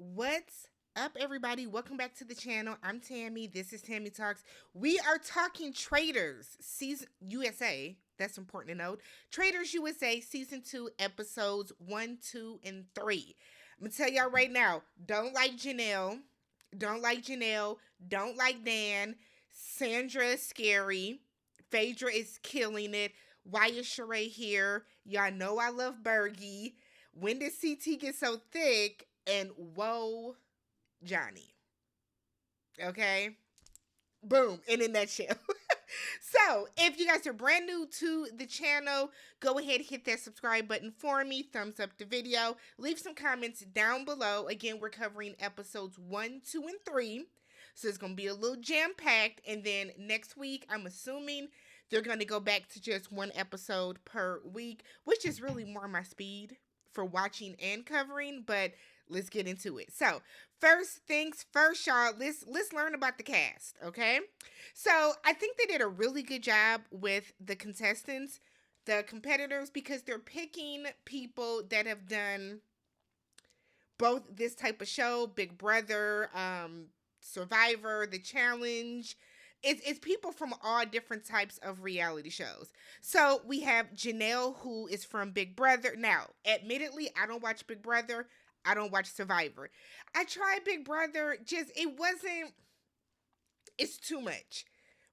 What's up, everybody? Welcome back to the channel. I'm Tammy. This is TammyTalks. We are talking Traitors, season USA. That's important to note. Traitors USA, season 2, episodes 1, 2, and 3. I'm gonna tell y'all right now. Don't like Janelle. Don't like Janelle. Don't like Dan. Sandra is scary. Phaedra is killing it. Why is Sheree here? Y'all know I love Bergie. When did CT get so thick? And whoa, Johnny. Okay? Boom, in a nutshell. So, if you guys are brand new to the channel, go ahead, hit that subscribe button for me, thumbs up the video, leave some comments down below. Again, we're covering episodes 1, 2, and 3. So it's going to be a little jam-packed, and then next week, I'm assuming they're going to go back to just one episode per week, which is really more my speed for watching and covering, but let's get into it. So, first things first, y'all, let's learn about the cast, okay? So, I think they did a really good job with the contestants, the competitors, because they're picking people that have done both this type of show, Big Brother, Survivor, The Challenge. It's people from all different types of reality shows. So we have Janelle, who is from Big Brother. Now, admittedly, I don't watch Big Brother. I don't watch Survivor. I tried Big Brother, just it wasn't. It's too much,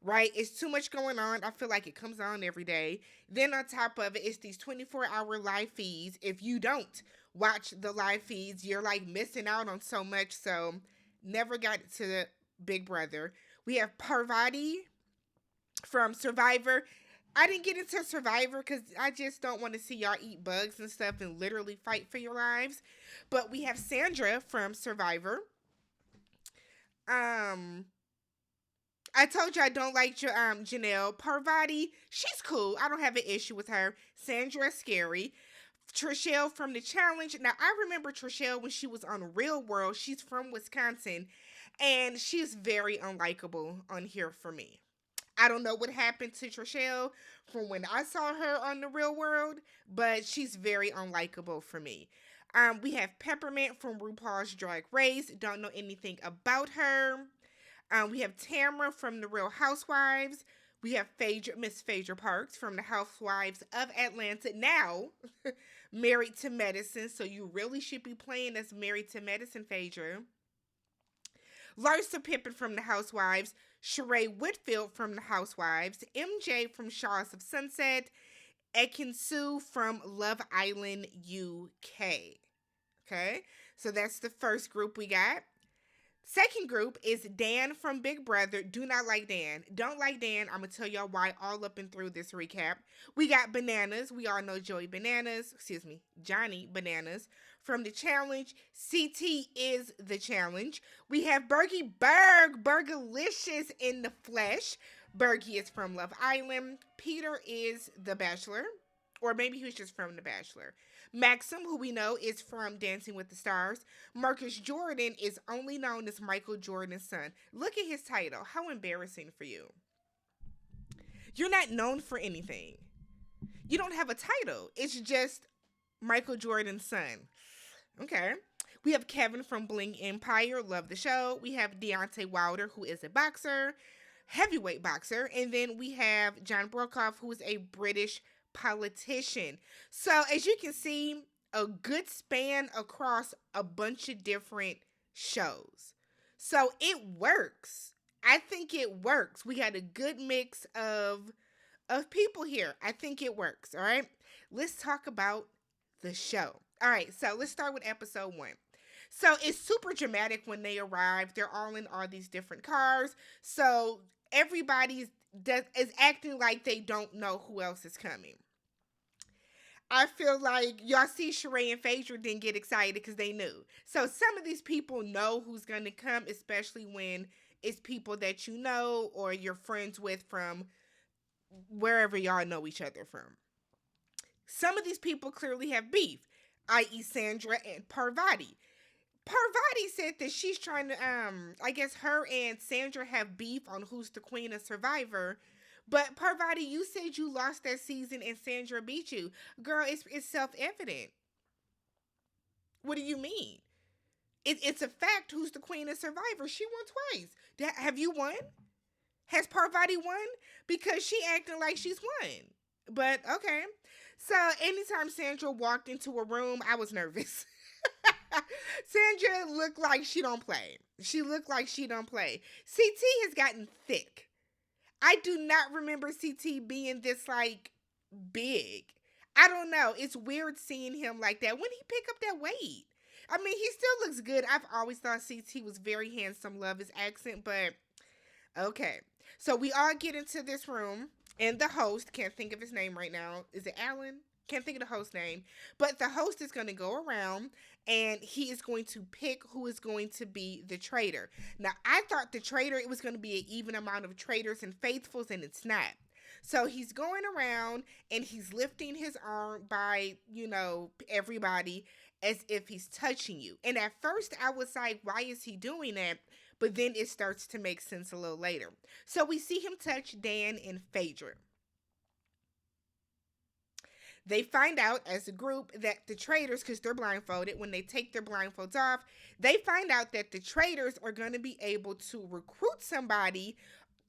right? It's too much going on. I feel like it comes on every day. Then on top of it, it's these 24-hour live feeds. If you don't watch the live feeds, you're like missing out on so much. So never got to the Big Brother. We have Parvati from Survivor. I didn't get into Survivor because I just don't want to see y'all eat bugs and stuff and literally fight for your lives. But we have Sandra from Survivor. Um, I told you I don't like Janelle. Parvati, she's cool. I don't have an issue with her. Sandra, scary. Trishelle from The Challenge. Now, I remember Trishelle when she was on Real World. She's from Wisconsin. And she's very unlikable on here for me. I don't know what happened to Trishelle from when I saw her on The Real World, but she's very unlikable for me. We have Peppermint from RuPaul's Drag Race. Don't know anything about her. We have Tamara from The Real Housewives. We have Miss Phaedra Parks from The Housewives of Atlanta. Now, Married to Medicine. So you really should be playing as Married to Medicine, Phaedra. Larsa Pippen from The Housewives. Sheree Whitfield from The Housewives. MJ from Shaws of Sunset. Ekin-Su from Love Island, UK. Okay, so that's the first group we got. Second group is Dan from Big Brother. Do not like Dan. Don't like Dan. I'm going to tell y'all why all up and through this recap. We got Bananas. We all know Johnny Bananas from The Challenge. CT is The Challenge. We have Bergie Bergalicious in the flesh. Bergie is from Love Island. Peter is The Bachelor. Or maybe he was just from The Bachelor. Maxim, who we know is from Dancing with the Stars. Marcus Jordan is only known as Michael Jordan's son. Look at his title. How embarrassing for you. You're not known for anything. You don't have a title. It's just Michael Jordan's son. Okay. We have Kevin from Bling Empire. Love the show. We have Deontay Wilder, who is a boxer, heavyweight boxer. And then we have John Brokaw, who is a British politician. So as you can see, a good span across a bunch of different shows. So it works. I think it works. We got a good mix of people here. I think it works. All right. Let's talk about the show. All right. So let's start with episode 1. So it's super dramatic when they arrive. They're all in all these different cars. So everybody is acting like they don't know who else is coming. I feel like y'all see Sheree and Phaedra didn't get excited because they knew. So some of these people know who's going to come, especially when it's people that you know or you're friends with from wherever y'all know each other from. Some of these people clearly have beef, i.e. Sandra and Parvati. Parvati said that she's trying to, I guess her and Sandra have beef on who's the queen of Survivor. But Parvati, you said you lost that season and Sandra beat you. Girl, it's self-evident. What do you mean? It's a fact who's the queen of Survivor. She won twice. Have you won? Has Parvati won? Because she acting like she's won. But okay. So anytime Sandra walked into a room, I was nervous. Sandra looked like she don't play. She looked like she don't play. CT has gotten thick. I do not remember CT being this like big. I don't know. It's weird seeing him like that. When he pick up that weight? I mean, he still looks good. I've always thought CT was very handsome. Love his accent, but okay. So we all get into this room, and the host, can't think of his name right now. Is it Alan? Can't think of the host name. But the host is going to go around, and he is going to pick who is going to be the traitor. Now, I thought the traitor, it was going to be an even amount of traitors and faithfuls, and it's not. So he's going around, and he's lifting his arm by, everybody as if he's touching you. And at first, I was like, why is he doing that? But then it starts to make sense a little later. So we see him touch Dan and Phaedra. They find out as a group that the traitors, because they're blindfolded, when they take their blindfolds off, they find out that the traitors are going to be able to recruit somebody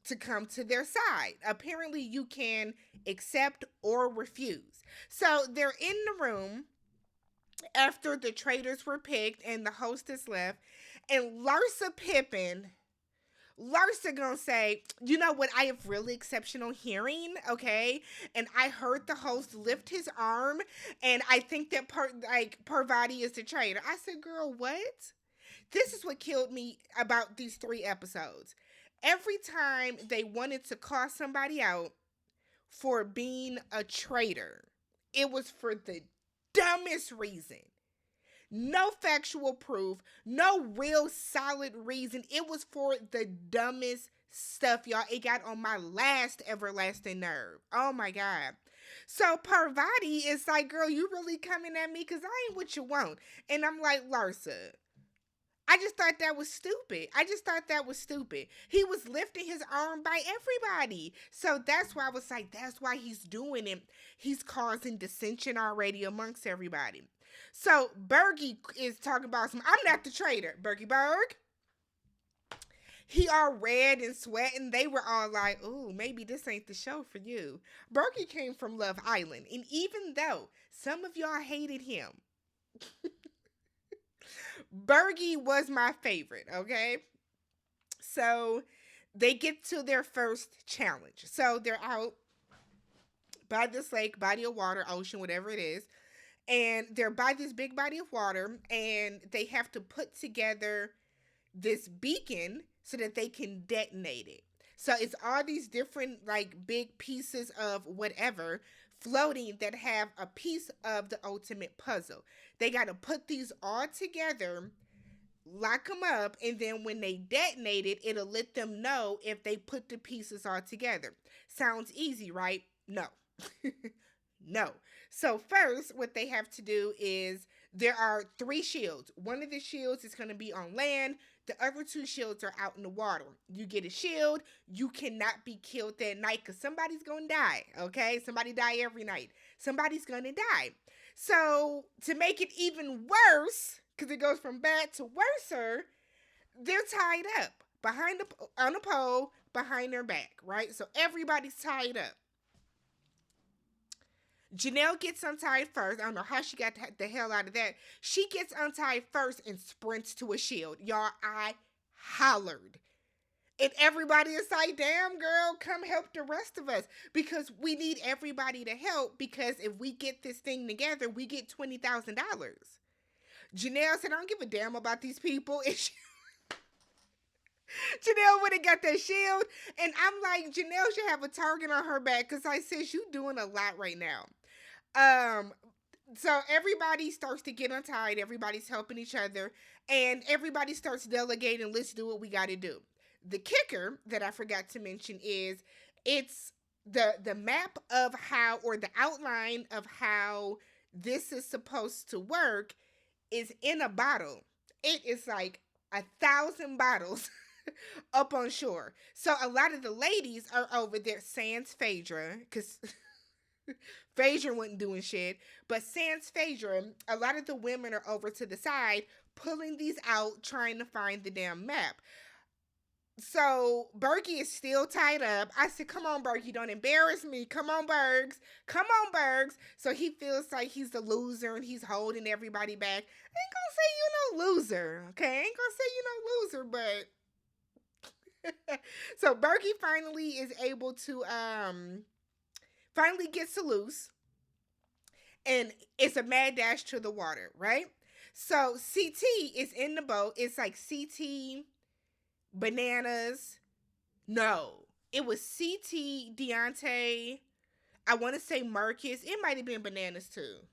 to come to their side. Apparently, you can accept or refuse. So they're in the room after the traitors were picked and the hostess left, and Larsa gonna say, you know what, I have really exceptional hearing, okay? And I heard the host lift his arm, and I think that Parvati is the traitor. I said, girl, what? This is what killed me about these 3 episodes. Every time they wanted to call somebody out for being a traitor, it was for the dumbest reason. No factual proof, no real solid reason. It was for the dumbest stuff, y'all. It got on my last everlasting nerve. Oh my God. So Parvati is like, girl, you really coming at me? Because I ain't what you want. And I'm like, Larsa, I just thought that was stupid. He was lifting his arm by everybody. So that's why I was like, that's why he's doing it. He's causing dissension already amongst everybody. So Bergie is talking about I'm not the traitor. Berg. He all red and sweating. They were all like, ooh, maybe this ain't the show for you. Bergie came from Love Island. And even though some of y'all hated him, Bergie was my favorite, okay? So they get to their first challenge. So they're out by this lake, body of water, ocean, whatever it is. And they're by this big body of water, and they have to put together this beacon so that they can detonate it. So it's all these different like big pieces of whatever floating that have a piece of the ultimate puzzle. They got to put these all together, lock them up, and then when they detonate it, it'll let them know if they put the pieces all together. Sounds easy, right? No. No. So first, what they have to do is there are 3 shields. One of the shields is going to be on land. The other 2 shields are out in the water. You get a shield. You cannot be killed that night because somebody's going to die, okay? Somebody die every night. Somebody's going to die. So to make it even worse, because it goes from bad to worser, they're tied up on a pole behind their back, right? So everybody's tied up. Janelle gets untied first. I don't know how she got the hell out of that. She gets untied first and sprints to a shield. Y'all, I hollered. And everybody is like, damn, girl, come help the rest of us. Because we need everybody to help. Because if we get this thing together, we get $20,000. Janelle said, I don't give a damn about these people. And Janelle would have got that shield. And I'm like, Janelle should have a target on her back. Because I said, you doing a lot right now. So everybody starts to get untied. Everybody's helping each other. And everybody starts delegating, let's do what we got to do. The kicker that I forgot to mention is it's the map of how, or the outline of how this is supposed to work is in a bottle. It is like 1,000 bottles up on shore. So a lot of the ladies are over there, sans Phaedra, because Phaedra wasn't doing shit. But sans Phaedra, a lot of the women are over to the side, pulling these out, trying to find the damn map. So Bergie is still tied up. I said, "Come on, Bergie, don't embarrass me. Come on, Bergs. Come on, Bergs." So he feels like he's the loser and he's holding everybody back. I ain't gonna say you no loser, okay? I ain't gonna say you no loser, but so Bergie finally is able to finally gets to loose, and it's a mad dash to the water, right? So CT is in the boat. It's like CT, Bananas. No, it was CT, Deontay. I want to say Marcus. It might have been Bananas too.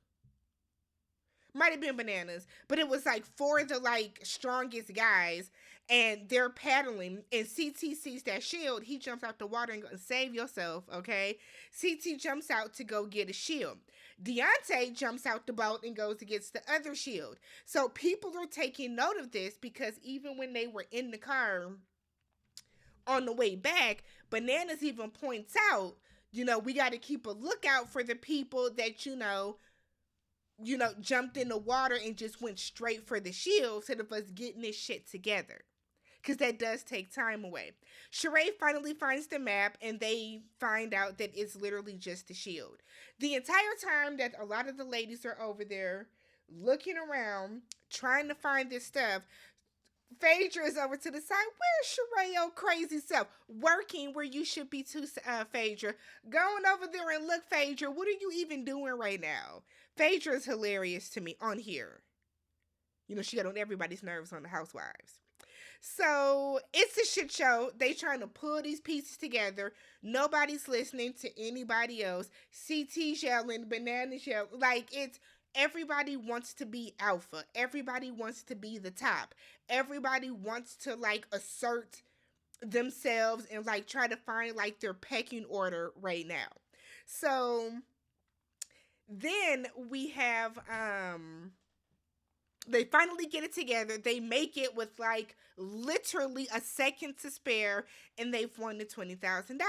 Might have been Bananas, but it was like four of the like strongest guys, and they're paddling. And CT sees that shield. He jumps out the water and goes, "Save yourself, okay?" CT jumps out to go get a shield. Deontay jumps out the boat and goes to get the other shield. So people are taking note of this because even when they were in the car on the way back, Bananas even points out, we got to keep a lookout for the people that, jumped in the water and just went straight for the shield instead of us getting this shit together. Because that does take time away. Sheree finally finds the map and they find out that it's literally just the shield. The entire time that a lot of the ladies are over there looking around, trying to find this stuff, Phaedra is over to the side. Where's Sheree, old crazy self? Working where you should be too, Phaedra. Going over there and look, Phaedra, what are you even doing right now? Phaedra is hilarious to me on here. She got on everybody's nerves on the Housewives. So it's a shit show. They trying to pull these pieces together. Nobody's listening to anybody else. CT's yelling, Bananas yelling. Like, it's everybody wants to be alpha. Everybody wants to be the top. Everybody wants to like assert themselves and like try to find like their pecking order right now. So then we have they finally get it together. They make it with like literally a second to spare, and they've won the $20,000.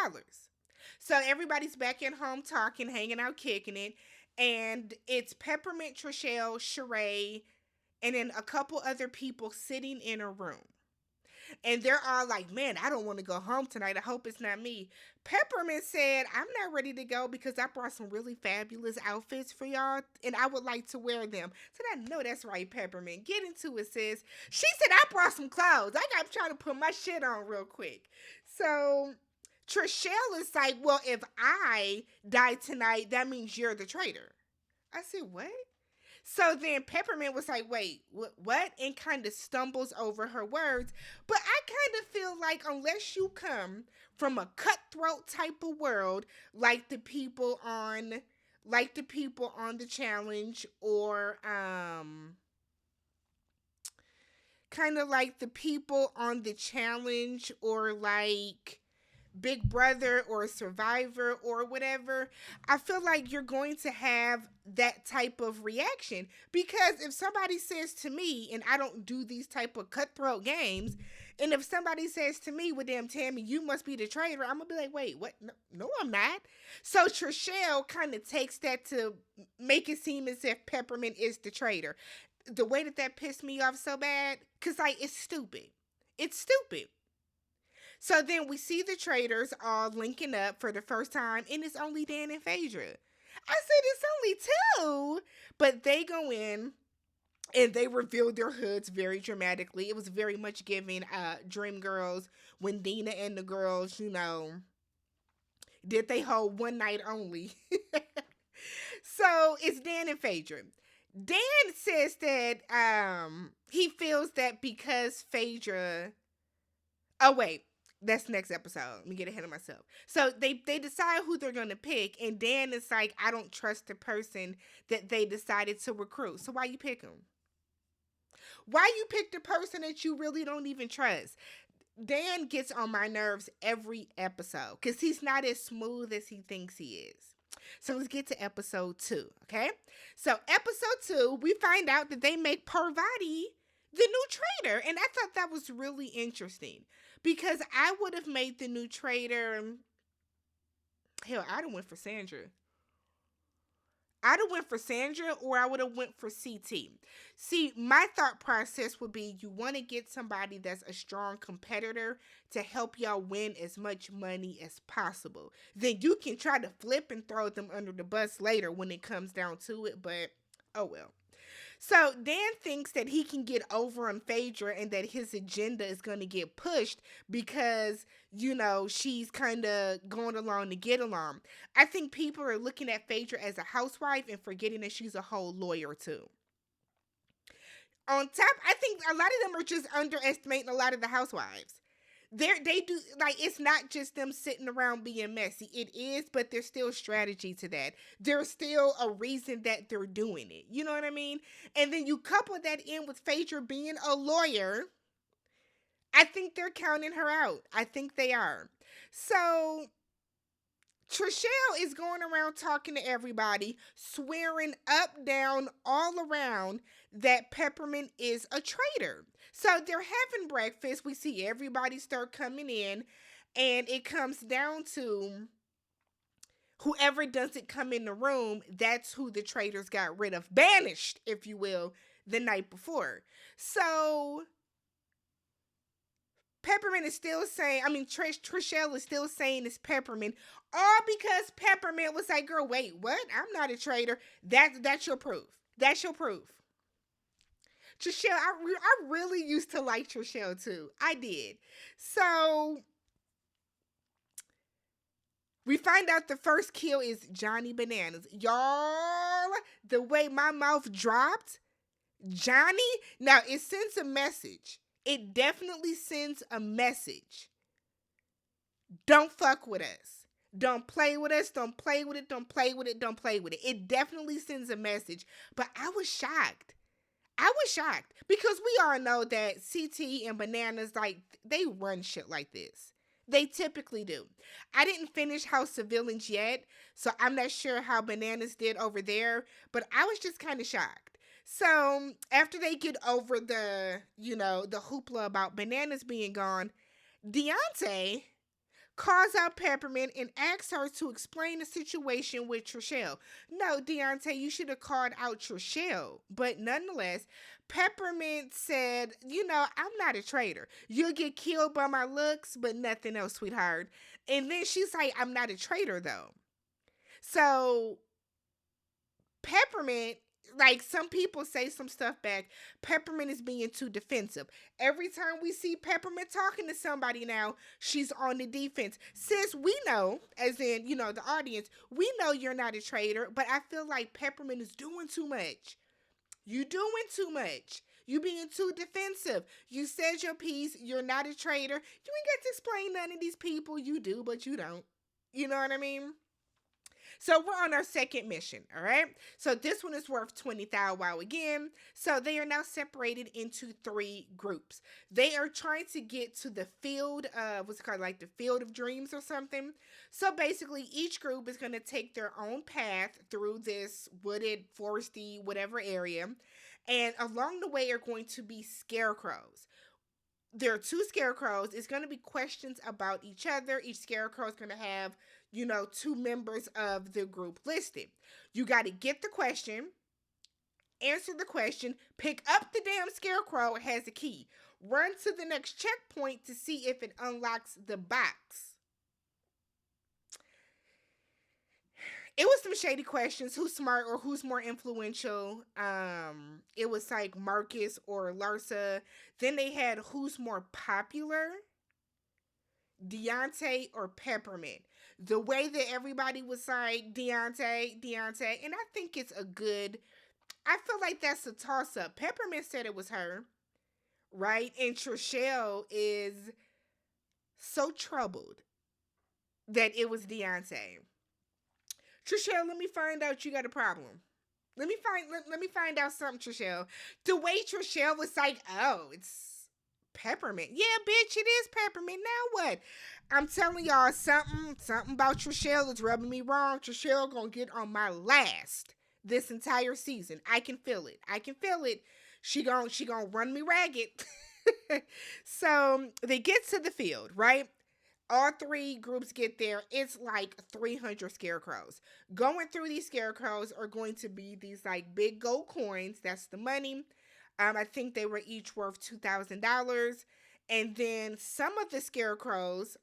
So everybody's back at home talking, hanging out, kicking it, and it's Peppermint, Trishelle, Sheree, and then a couple other people sitting in a room. And they're all like, "Man, I don't want to go home tonight. I hope it's not me." Peppermint said, "I'm not ready to go because I brought some really fabulous outfits for y'all and I would like to wear them." So I know that's right, Peppermint. Get into it, sis. She said, "I brought some clothes. I'm trying to put my shit on real quick." So Trishelle is like, "Well, if I die tonight, that means you're the traitor." I said, "What?" So then Peppermint was like, "Wait, what?" And kind of stumbles over her words. But I kind of feel like unless you come from a cutthroat type of world, like the people on the challenge, or kind of like the people on the challenge, or like Big Brother or Survivor or whatever, I feel like you're going to have that type of reaction. Because if somebody says to me, and I don't do these type of cutthroat games, and if somebody says to me, "Well, damn, Tammy, you must be the traitor," I'm gonna be like, "Wait, what? No, I'm not." So Trishelle kind of takes that to make it seem as if Peppermint is the traitor. The way that pissed me off so bad, because like, it's stupid. It's stupid. So then we see the Traitors all linking up for the first time, and it's only Dan and Phaedra. I said, "It's only two," but they go in and they reveal their hoods very dramatically. It was very much giving Dream Girls when Dina and the girls, did they hold one night only. So it's Dan and Phaedra. Dan says that he feels that because Phaedra. Oh wait, that's next episode. Let me get ahead of myself. So they decide who they're gonna pick, and Dan is like, "I don't trust the person that they decided to recruit." So why you pick him? Why you pick the person that you really don't even trust? Dan gets on my nerves every episode because he's not as smooth as he thinks he is. So let's get to episode 2, okay? So episode 2, we find out that they make Parvati the new traitor, and I thought that was really interesting because I would have made the new traitor. Hell, I'd have went for Sandra. I'd have went for Sandra or I would have went for CT. See, my thought process would be you want to get somebody that's a strong competitor to help y'all win as much money as possible. Then you can try to flip and throw them under the bus later when it comes down to it, but oh well. So Dan thinks that he can get over on Phaedra and that his agenda is going to get pushed because, she's kind of going along to get along. I think people are looking at Phaedra as a housewife and forgetting that she's a whole lawyer too. On top, I think a lot of them are just underestimating a lot of the housewives. They do, like, it's not just them sitting around being messy. It is, but there's still strategy to that. There's still a reason that they're doing it. You know what I mean? And then you couple that in with Phaedra being a lawyer. I think they're counting her out. I think they are. So Trishelle is going around talking to everybody, swearing up, down, all around that Peppermint is a traitor. So they're having breakfast. We see everybody start coming in, and it comes down to whoever doesn't come in the room, that's who the traitors got rid of. Banished, if you will, the night before. So Peppermint is still saying, Trishelle is still saying it's Peppermint, all because Peppermint was like, girl, wait, what? I'm not a traitor. That's your proof. That's your proof. Trishelle, I really used to like Trishelle too. I did. So we find out the first kill is Johnny Bananas. Y'all, the way my mouth dropped, Johnny, now it sends a message. It definitely sends a message. Don't fuck with us. Don't play with us. Don't play with it. Don't play with it. Don't play with it. It definitely sends a message. But I was shocked. Because we all know that CT and Bananas, like, they run shit like this. They typically do. I didn't finish House of Villains yet, so I'm not sure how Bananas did over there, but I was just kind of shocked. So after they get over the hoopla about Bananas being gone, Deontay calls out Peppermint and asks her to explain the situation with Trishelle. No, Deontay, you should have called out Trishelle. But nonetheless, Peppermint said, I'm not a traitor. You'll get killed by my looks, but nothing else, sweetheart. And then she's like, I'm not a traitor, though. So Peppermint, like, some people say some stuff back. Peppermint is being too defensive. Every time we see Peppermint talking to somebody now, she's on the defense. Sis, we know, as in, the audience, we know you're not a traitor, but I feel like Peppermint is doing too much. You doing too much. You being too defensive. You said your piece. You're not a traitor. You ain't got to explain none of these people. You do, but you don't. You know what I mean? So we're on our second mission, all right? So this one is worth 20,000 wow again. So they are now separated into 3 groups. They are trying to get to the field of, what's it called, like the Field of Dreams or something. So basically each group is going to take their own path through this wooded, foresty, whatever area. And along the way are going to be scarecrows. There are 2 scarecrows. It's going to be questions about each other. Each scarecrow is going to have 2 members of the group listed. You got to get the question, answer the question, pick up the damn scarecrow, it has a key. Run to the next checkpoint to see if it unlocks the box. It was some shady questions. Who's smart or who's more influential? It was like Marcus or Larsa. Then they had who's more popular? Deontay or Peppermint. The way that everybody was like, Deontay, and I think it's I feel like that's a toss-up. Peppermint said it was her, right? And Trishelle is so troubled that it was Deontay. Trishelle, let me find out you got a problem. Let me find out something, Trishelle. The way Trishelle was like, oh, it's Peppermint. Yeah, bitch, it is Peppermint. Now what? I'm telling y'all something about Trishelle is rubbing me wrong. Trishelle gonna get on my last this entire season. I can feel it. She gonna run me ragged. So they get to the field, right? All three groups get there. It's like 300 scarecrows. Going through these scarecrows are going to be these like big gold coins. That's the money. I think they were each worth $2,000. And then some of the scarecrows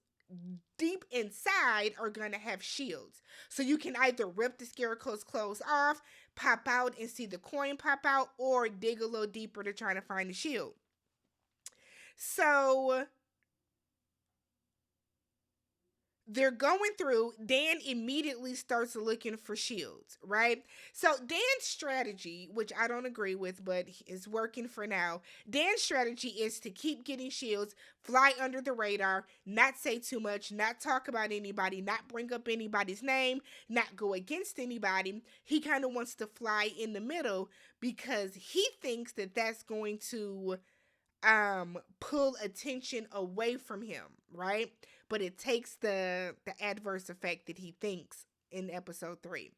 deep inside are going to have shields. So you can either rip the scarecrow's clothes off, pop out and see the coin pop out, or dig a little deeper to try to find the shield. So they're going through. Dan immediately starts looking for shields, right? So Dan's strategy, which I don't agree with, but is working for now. Dan's strategy is to keep getting shields, fly under the radar, not say too much, not talk about anybody, not bring up anybody's name, not go against anybody. He kind of wants to fly in the middle because he thinks that that's going to pull attention away from him, right? But it takes the adverse effect that he thinks in episode 3.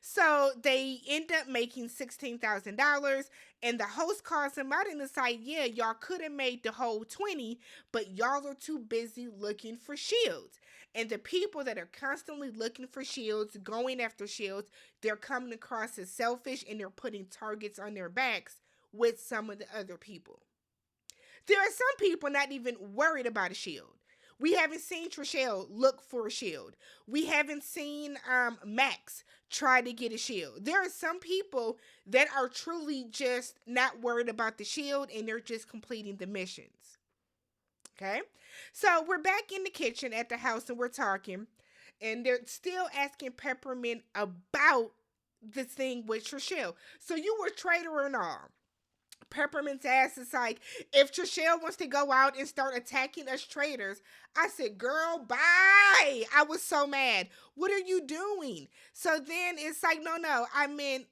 So they end up making $16,000, and the host calls him out and it's like, yeah, y'all could have made the whole 20, but y'all are too busy looking for shields. And the people that are constantly looking for shields, going after shields, they're coming across as selfish and they're putting targets on their backs with some of the other people. There are some people not even worried about a shield. We haven't seen Trishelle look for a shield. We haven't seen Max try to get a shield. There are some people that are truly just not worried about the shield and they're just completing the missions. Okay? So we're back in the kitchen at the house and we're talking. And they're still asking Peppermint about the thing with Trishelle. So you were traitor or not? Peppermint's ass is like, if Trishelle wants to go out and start attacking us traitors, I said, girl, bye. I was so mad. What are you doing? So then it's like, no, I meant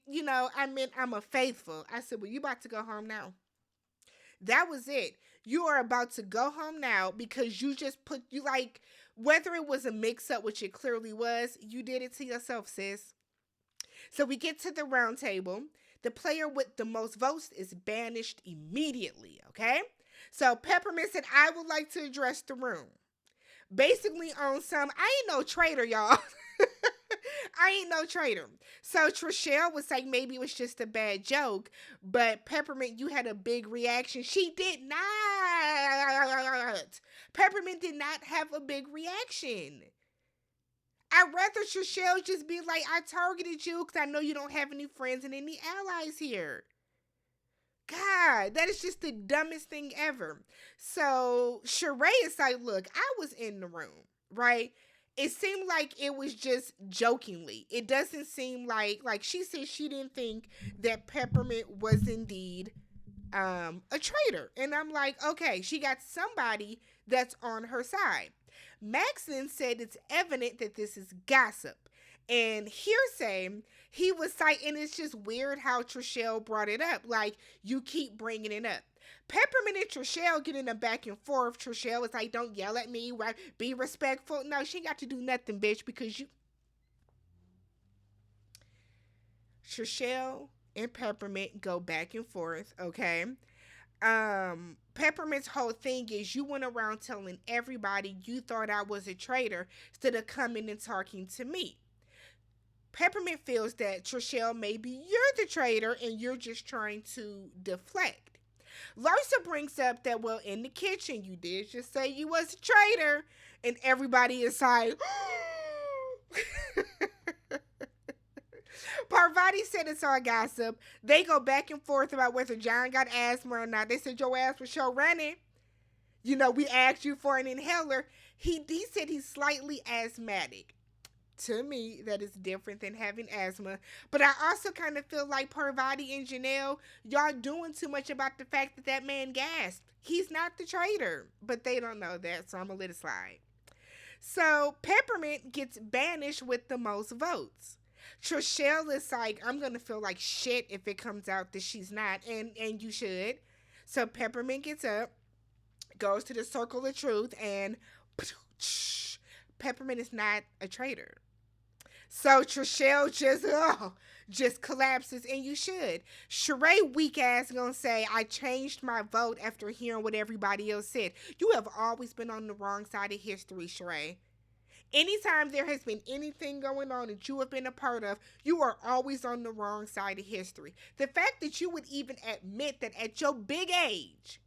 I'm a faithful. I said, well, you about to go home now. That was it. You are about to go home now because you just whether it was a mix up, which it clearly was, you did it to yourself, sis. So we get to the round table. The player with the most votes is banished immediately, okay? So Peppermint said, I would like to address the room. Basically on some, I ain't no traitor, y'all. I ain't no traitor. So Trishelle was like, maybe it was just a bad joke, but Peppermint, you had a big reaction. She did not. Peppermint did not have a big reaction. I'd rather Trishelle just be like, I targeted you because I know you don't have any friends and any allies here. God, that is just the dumbest thing ever. So Sheree is like, look, I was in the room, right? It seemed like it was just jokingly. It doesn't seem like she said she didn't think that Peppermint was indeed a traitor. And I'm like, okay, she got somebody that's on her side. Maxon said it's evident that this is gossip. And hearsay, he was like, and it's just weird how Trishelle brought it up. Like, you keep bringing it up. Peppermint and Trishelle getting a back and forth. Trishelle was like, don't yell at me, right? Be respectful. No, she ain't got to do nothing, bitch, because you... Trishelle and Peppermint go back and forth, okay? Peppermint's whole thing is you went around telling everybody you thought I was a traitor instead of coming and talking to me. Peppermint feels that Trishelle, maybe you're the traitor and you're just trying to deflect. Larsa brings up that, well, in the kitchen you did just say you was a traitor, and everybody is like, Parvati said it's all gossip. They go back and forth about whether John got asthma or not. They said your ass was show running. You know, we asked you for an inhaler. He said he's slightly asthmatic. To me, that is different than having asthma. But I also kind of feel like Parvati and Janelle, y'all doing too much about the fact that that man gasped. He's not the traitor. But they don't know that, so I'm going to let it slide. So Peppermint gets banished with the most votes. Trishelle is like, I'm going to feel like shit if it comes out that she's not, and you should. So Peppermint gets up, goes to the circle of truth, and Peppermint is not a traitor. So Trishelle just collapses, and you should. Sheree weak ass gonna say, I changed my vote after hearing what everybody else said. You have always been on the wrong side of history, Sheree. Anytime there has been anything going on that you have been a part of, you are always on the wrong side of history. The fact that you would even admit that at your big age,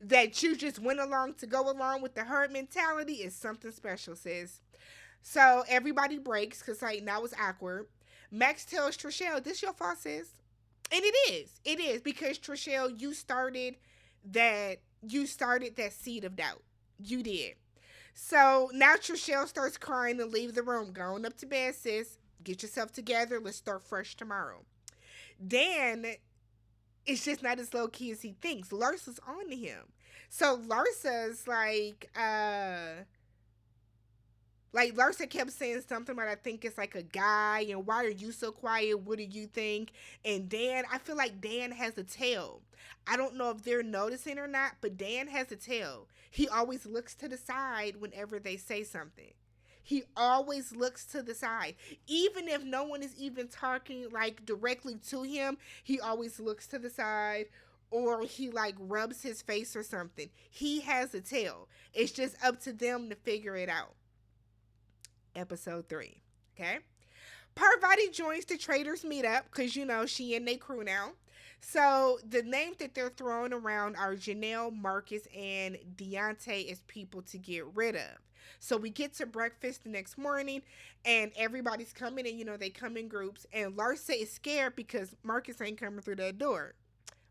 that you just went along to go along with the herd mentality is something special, sis. So everybody breaks because like now it's awkward. Max tells Trishelle, "This your fault, sis," and it is. It is because Trishelle, that. You started that seed of doubt. You did. So now Trishelle starts crying and leave the room. Going up to bed, sis. Get yourself together. Let's start fresh tomorrow. Dan is just not as low key as he thinks. Larsa's on to him. So Larsa's like Larsa kept saying something about I think it's like a guy and why are you so quiet? What do you think? And Dan, I feel like Dan has a tail. I don't know if they're noticing or not, but Dan has a tail. He always looks to the side whenever they say something. He always looks to the side. Even if no one is even talking like directly to him, he always looks to the side or he like rubs his face or something. He has a tail. It's just up to them to figure it out. Episode 3. Okay? Parvati joins the Traitors meetup because, you know, she and they crew now. So the names that they're throwing around are Janelle, Marcus, and Deontay as people to get rid of. So we get to breakfast the next morning and everybody's coming and, you know, they come in groups. And Larsa is scared because Marcus ain't coming through that door.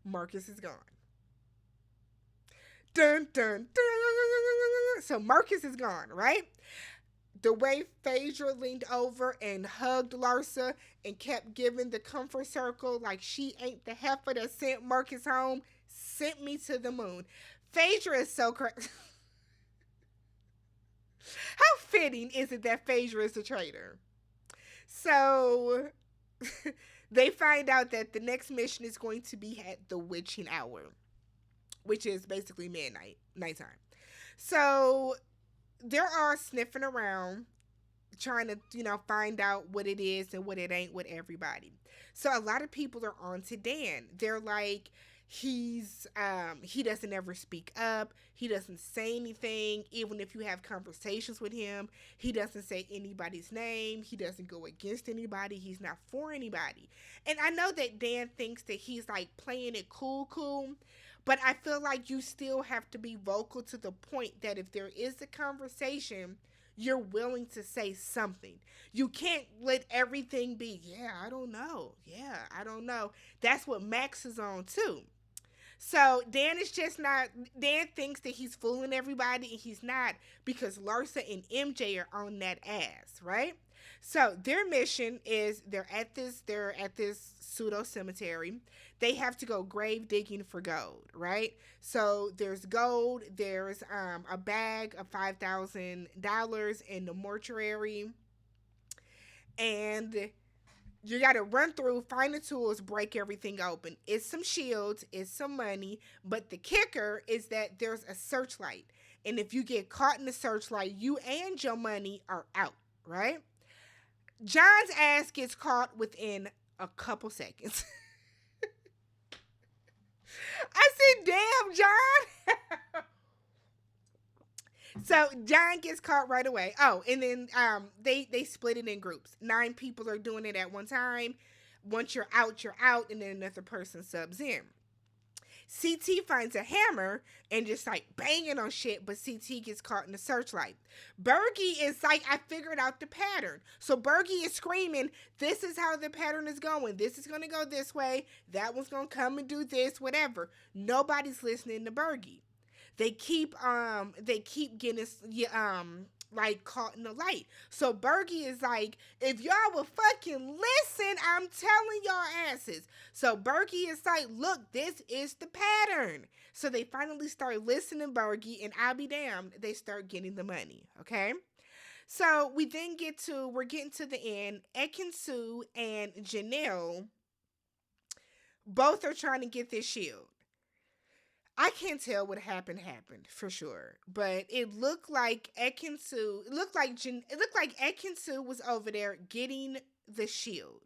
Marcus is gone. Dun, dun, dun. So Marcus is gone, right? The way Phaedra leaned over and hugged Larsa and kept giving the comfort circle like she ain't the heifer that sent Marcus home sent me to the moon. Phaedra is so crazy. How fitting is it that Phaedra is a traitor? So they find out that the next mission is going to be at the witching hour, which is basically nighttime. So they're all sniffing around trying to, you know, find out what it is and what it ain't with everybody. So a lot of people are on to Dan. They're like, he doesn't ever speak up. He doesn't say anything. Even if you have conversations with him, he doesn't say anybody's name. He doesn't go against anybody. He's not for anybody. And I know that Dan thinks that he's like playing it cool, but I feel like you still have to be vocal to the point that if there is a conversation, you're willing to say something. You can't let everything be, yeah, I don't know. Yeah, I don't know. That's what Max is on too. So Dan is just not. Dan thinks that he's fooling everybody, and he's not because Larsa and MJ are on that ass, right? So their mission is they're at this pseudo cemetery. They have to go grave digging for gold, right? So there's gold. There's a bag of $5,000 in the mortuary, and you got to run through, find the tools, break everything open. It's some shields, it's some money, but the kicker is that there's a searchlight. And if you get caught in the searchlight, you and your money are out, right? John's ass gets caught within a couple seconds. I said, damn, John. So John gets caught right away. Oh, and then they split it in groups. 9 people are doing it at one time. Once you're out, and then another person subs in. CT finds a hammer and just like banging on shit, but CT gets caught in the searchlight. Bergie is like, I figured out the pattern. So Bergie is screaming, this is how the pattern is going. This is going to go this way. That one's going to come and do this, whatever. Nobody's listening to Bergie. They keep getting like caught in the light. So Bergie is like, if y'all will fucking listen, I'm telling y'all asses. So Bergie is like, look, this is the pattern. So they finally start listening to Bergie, and I'll be damned, they start getting the money. Okay. So we're getting to the end. Ekin-Su and Janelle both are trying to get this shield. I can't tell what happened for sure, but it looked like Ekinsu. It looked like Ekinsu was over there getting the shield.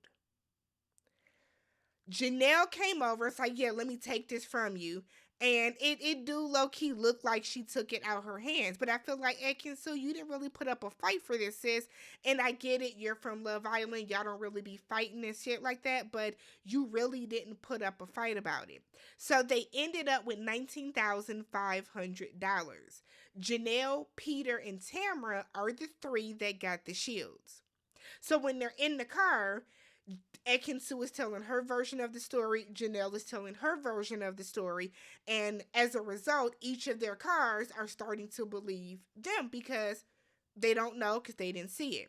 Janelle came over. It's like, yeah, let me take this from you. And it do low key look like she took it out her hands. But I feel like Ekinsu, you didn't really put up a fight for this, sis. And I get it, you're from Love Island. Y'all don't really be fighting and shit like that. But you really didn't put up a fight about it. So they ended up with $19,500. Janelle, Peter, and Tamara are the three that got the shields. So when they're in the car, Ekinsu is telling her version of the story. Janelle is telling her version of the story. And as a result, each of their cars are starting to believe them because they don't know because they didn't see it.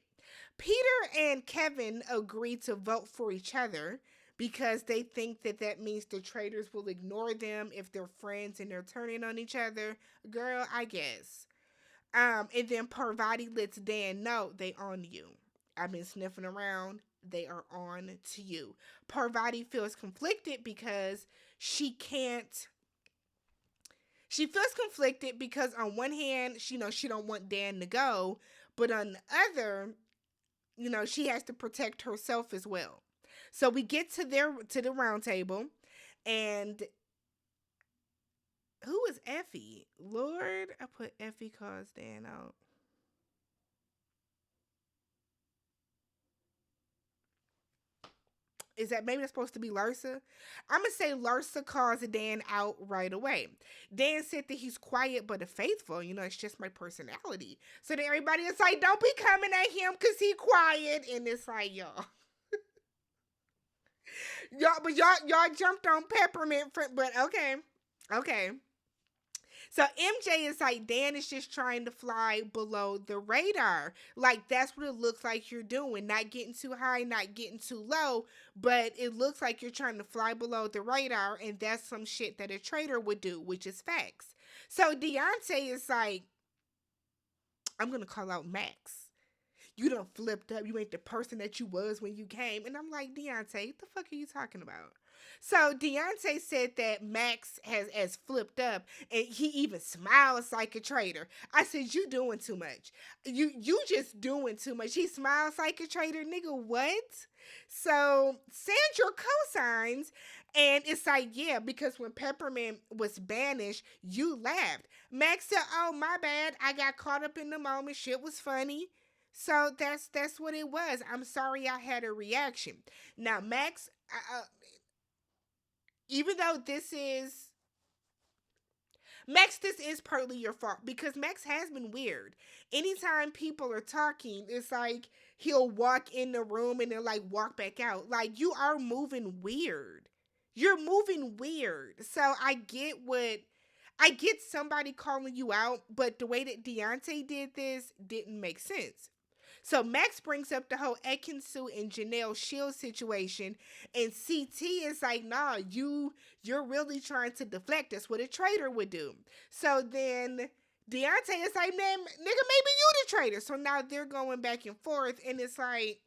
Peter and Kevin agree to vote for each other because they think that that means the traitors will ignore them if they're friends and they're turning on each other. Girl, I guess. And then Parvati lets Dan know they on you. I've been sniffing around. They are on to you. Parvati feels conflicted because she can't. She feels conflicted because on one hand, she don't want Dan to go, but on the other, she has to protect herself as well. So we get to the round table, and who is Effie? Lord, I put Effie cause Dan out. Is that maybe that's supposed to be Larsa? I'm gonna say Larsa calls Dan out right away. Dan said that he's quiet but faithful. It's just my personality. So then everybody is like, "Don't be coming at him because he quiet," and it's like, y'all jumped on Peppermint, but okay, okay. So MJ is like, Dan is just trying to fly below the radar. Like, that's what it looks like you're doing. Not getting too high, not getting too low, but it looks like you're trying to fly below the radar, and that's some shit that a traitor would do, which is facts. So Deontay is like, I'm going to call out Max. You done flipped up. You ain't the person that you was when you came. And I'm like, Deontay, what the fuck are you talking about? So Deontay said that Max has flipped up and he even smiles like a traitor. I said, you doing too much. You just doing too much. He smiles like a traitor, nigga. What? So Sandra co-signs, and it's like, yeah, because when Peppermint was banished, you laughed. Max said, oh, my bad. I got caught up in the moment. Shit was funny. So that's what it was. I'm sorry I had a reaction. Now, Max, even though this is partly your fault because Max has been weird. Anytime people are talking, it's like he'll walk in the room and then like walk back out. Like, you are moving weird. You're moving weird. So I get somebody calling you out, but the way that Deontay did this didn't make sense. So Max brings up the whole Ekinsu and Janelle Shield situation, and CT is like, nah, you're really trying to deflect. That's what a traitor would do. So then Deontay is like, man, nigga, maybe you the traitor. So now they're going back and forth, and it's like,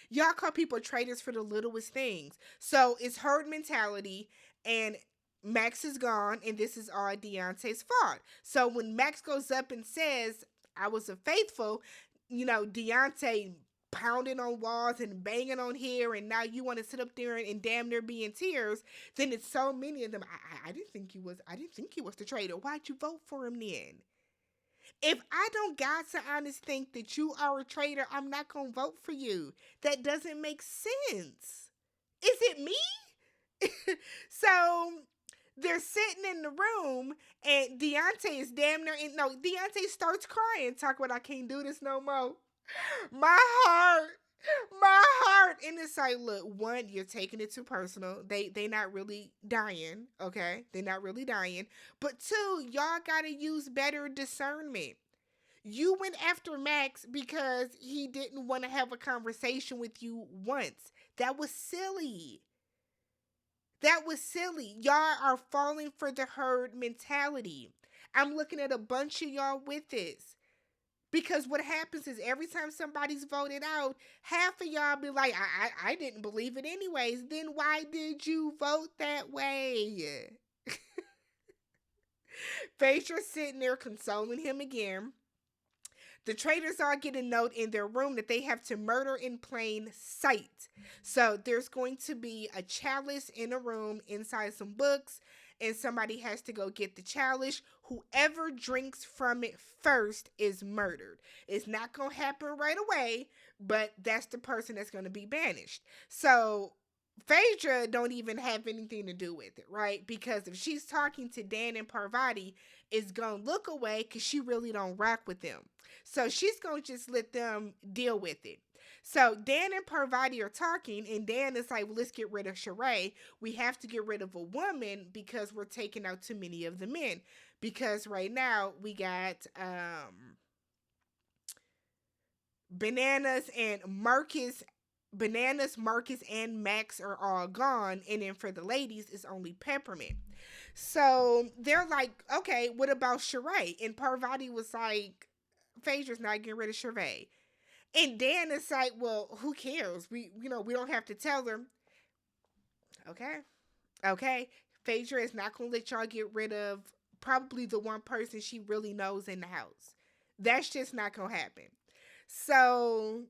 y'all call people traitors for the littlest things. So it's herd mentality, and Max is gone, and this is all Deontay's fault. So when Max goes up and says, I was a faithful, Deontay pounding on walls and banging on here, and now you want to sit up there and damn near be in tears, then it's so many of them. I didn't think he was the traitor. Why'd you vote for him then? If I don't got to honest think that you are a traitor, I'm not gonna vote for you. That doesn't make sense. Is it me? So they're sitting in the room, and Deontay is damn near. No, Deontay starts crying, talk about I can't do this no more. My heart, my heart, and it's like, look, one, you're taking it too personal. They not really dying, okay? They're not really dying. But two, y'all gotta use better discernment. You went after Max because he didn't want to have a conversation with you once. That was silly. That was silly. Y'all are falling for the herd mentality. I'm looking at a bunch of y'all with this. Because what happens is every time somebody's voted out, half of y'all be like, I didn't believe it anyways. Then why did you vote that way? Phaedra's sitting there consoling him again. The traitors all get a note in their room that they have to murder in plain sight. So there's going to be a chalice in a room inside some books, and somebody has to go get the chalice. Whoever drinks from it first is murdered. It's not going to happen right away, but that's the person that's going to be banished. So Phaedra don't even have anything to do with it, right? Because if she's talking to Dan and Parvati, it's going to look away because she really don't rock with them. So she's going to just let them deal with it. So Dan and Parvati are talking, and Dan is like, well, let's get rid of Sheree. We have to get rid of a woman because we're taking out too many of the men. Because right now we got Bananas and Marcus. Bananas, Marcus, and Max are all gone. And then for the ladies, it's only Peppermint. So they're like, okay, what about Sheree? And Parvati was like, Phaedra's not getting rid of Sheree. And Dan is like, well, who cares? We don't have to tell her. Okay. Phaedra is not going to let y'all get rid of probably the one person she really knows in the house. That's just not going to happen. So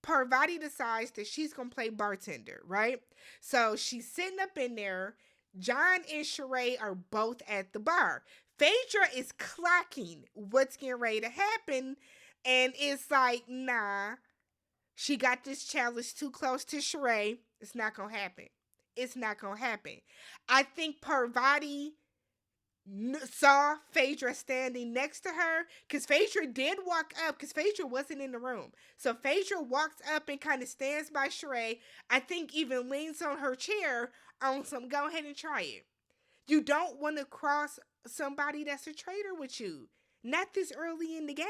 Parvati decides that she's going to play bartender, right? So she's sitting up in there. John and Sheree are both at the bar. Phaedra is clocking what's getting ready to happen, and it's like, nah, she got this challenge too close to Sheree. It's not going to happen. It's not going to happen. I think Parvati saw Phaedra standing next to her, because Phaedra did walk up, because Phaedra wasn't in the room. So Phaedra walks up and kind of stands by Sheree. I think even leans on her chair on some, go ahead and try it. You don't want to cross somebody that's a traitor with you. Not this early in the game.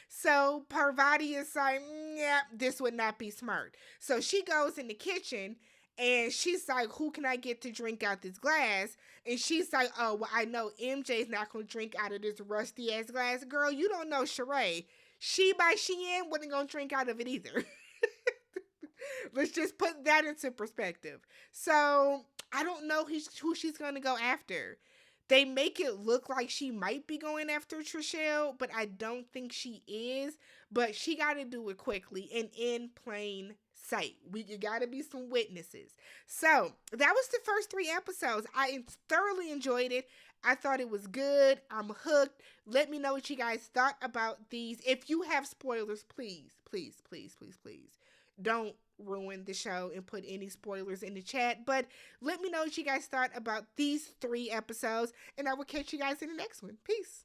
So Parvati is like, yeah, this would not be smart. So she goes in the kitchen and she's like, who can I get to drink out this glass? And she's like, oh, well, I know MJ's not going to drink out of this rusty ass glass. Girl, you don't know Sheree. She by Shein wasn't going to drink out of it either. Let's just put that into perspective. So I don't know who she's going to go after. They make it look like she might be going after Trishelle, but I don't think she is. But she got to do it quickly and in plain sight. You got to be some witnesses. So that was the first 3 episodes. I thoroughly enjoyed it. I thought it was good. I'm hooked. Let me know what you guys thought about these. If you have spoilers, please don't ruin the show and put any spoilers in the chat. But let me know what you guys thought about these 3 episodes, and I will catch you guys in the next one. Peace.